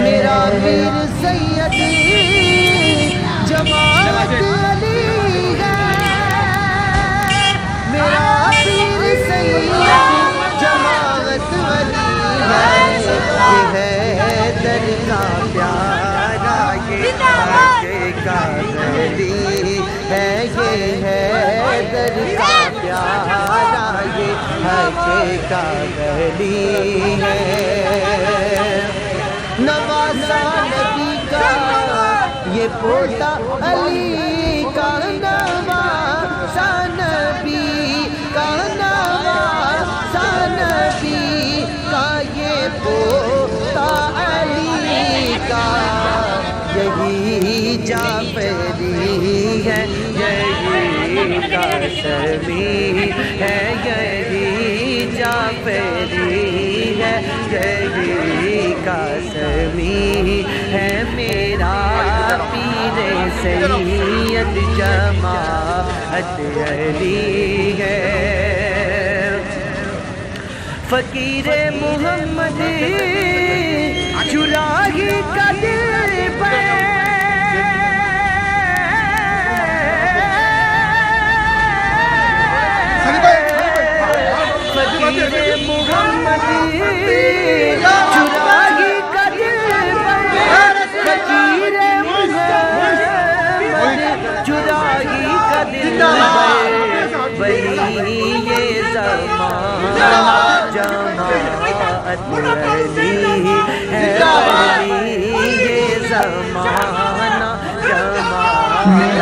میرا پیر سید جماعت علی ہے، میرا پیر سید جماعت علی ہے، یہ ہے درگاہ پیارا، یہ خواجے کا علی ہے، یہ ہے درگاہ پیارا، یہ خواجے کا علی ہے، نوازا نبی کا یہ پوتا علی کا، نوازا نبی کا، نوازا نبی کا یہ پوتا علی کا، یہی جعفری ہے، یہی قاسمی ہے، یہی جعفری ہے، یہی قاسمی ہے، میرا پیر سید جماعت علی ہے، فقیر محمد چراغی کا دل پہ، فقیر محمد چراغی کا دل پر، فقیر محمد چراغی کا دل پر، ولی یہ زمانہ جماعت علی ہے، ولی یہ زمانہ جماعت